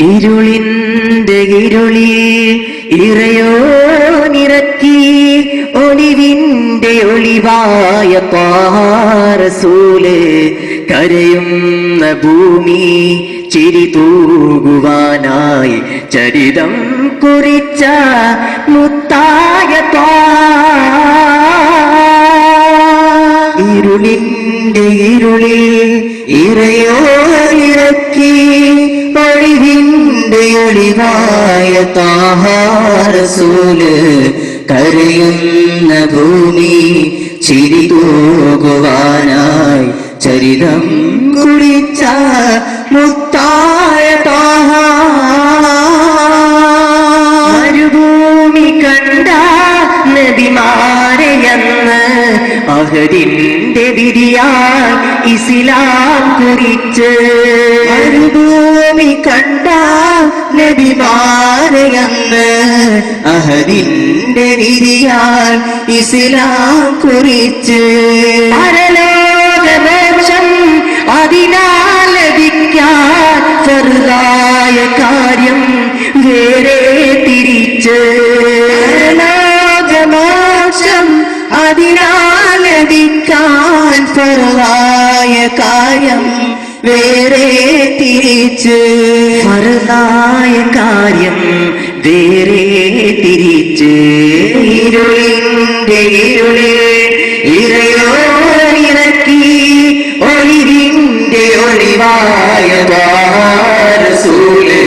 ഇരുളിന്റെ ഇരുളിൽ ഇറയോനിറക്കി ഒളിവിന്റെ ഒളിവായ റസൂല് കരയുന്ന ഭൂമി ചിരി തൂകുവാനായി ചരിതം കുറിച്ച മുത്തായ ഇരുളിന്റെ ഇരുളിൽ ഇറയോനിറക്കി ഒളിവിന്റെ ഒളിവായ റസൂല് കരയുന്ന ഭൂമി ചിരി തൂകുവാനായി ചരിതം കുറിച്ച മുത്തായ മരുഭൂമി കണ്ട നബിമാരെയെന്ന് അഹദിന്റെ വിധിയാൽ ഇസ്ലാം കുറിച്ച് മരുഭൂമി കണ്ട നബിമാരെയെന്ന് അഹദിന്റെ വിധിയാൽ ഇസ്ലാം കുറിച്ച് പരലോകമോക്ഷം അതിനാൽ ലഭിക്കാൻ ഫർദായ കാര്യം വേറെ തിരിച്ച് പരലോകമോക്ഷം അതിനാൽ ലഭിക്കാൻ ഫർദായ കാര്യം വേറെ തിരിച്ച് ഫർദായ കാര്യം വേറെ തിരിച്ച് ഇരുളിന്റെ ഇരുളിൽ ഇറയോനിറക്കി ഒളിവിന്റെ ഒളിവായ റസൂല്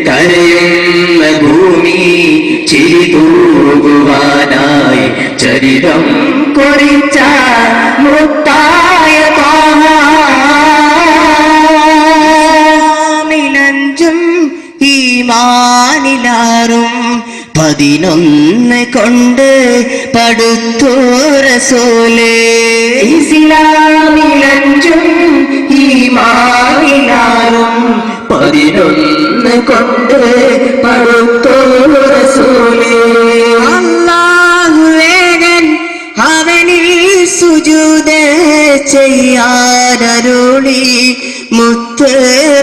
കരയുന്ന ഭൂമി ചിരി തൂകുവാനായി ചരിതം കുറിച്ച മുത്തായ മിലഞ്ചും ഈമാനിലാറും 11 കൊണ്ട് പടുത്തു റസൂല് ഇസ്ലാമിലഞ്ചും ഈമാനിലാറും 11 കൊണ്ട് പടുത്തു റസൂല് അല്ലാഹുവേകൻ അവനിൽ സുജൂദ് ചെയ്യാനരുളി മുത്ത്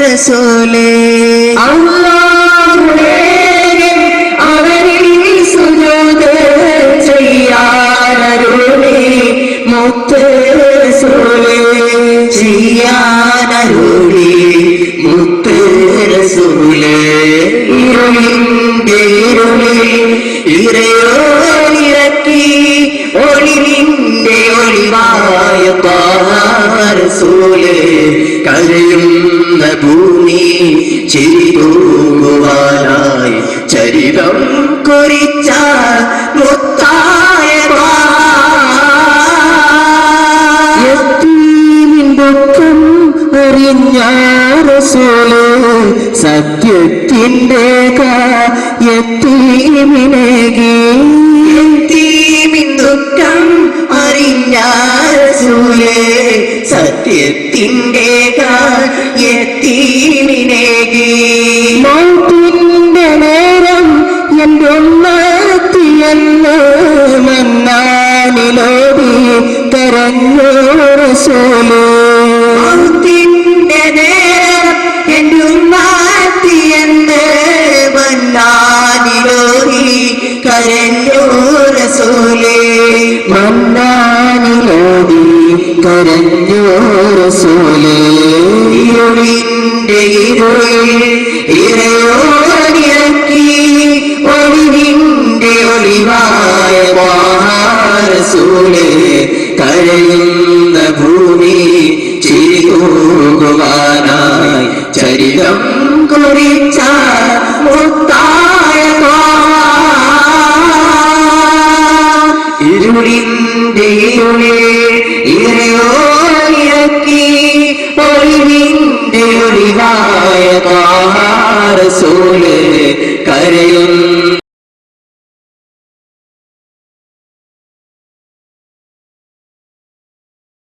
റസൂല് അല്ലാഹുവേകൻ അവനിൽ സുജൂദ് ചെയ്യാനരുളി മുത്ത് റസൂല് ചെയ്യാനരുളി മുത്ത് റസൂല് ഇരുളിന്റെ ഇരുളിൽ ഇറയോനിറക്കി ഒളിവിന്റെ ഒളിവായ റസൂല് കരയുന്ന ഭൂമി ചിരി തൂകുവാനായി ചരിതം കുറിച്ച മുത്തായ ദുഃഖം അറിഞ്ഞ റസൂല് സത്യത്തിന്റെ യത്തീമിനേകി ദുഃഖം അറിഞ്ഞ റസൂല് സത്യത്തിന്റെ യത്തീമിനേകി മൗത്തിന്റെ നേരം എന്റെ ഒന്നെത്തിയെന്ന് മന്നാനിലോടി കരഞ്ഞു റസൂല് മൗത്തിന്റെ നേരം എന്റെ ഉമ്മാത്തിയെന്ന് മന്നാനിലോടി കരഞ്ഞു റസൂല് മന്നാനിലോടി കരഞ്ഞു റസൂല് ഇരുളിന്റെ ഇരുളിൽ ഇറയോനിറക്കി ഒളിവിന്റെ ഒളിവായ റസൂല് കരയുന്ന ഭൂമി ചിരി തൂകുവാനായി ചരിതം കുറിച്ച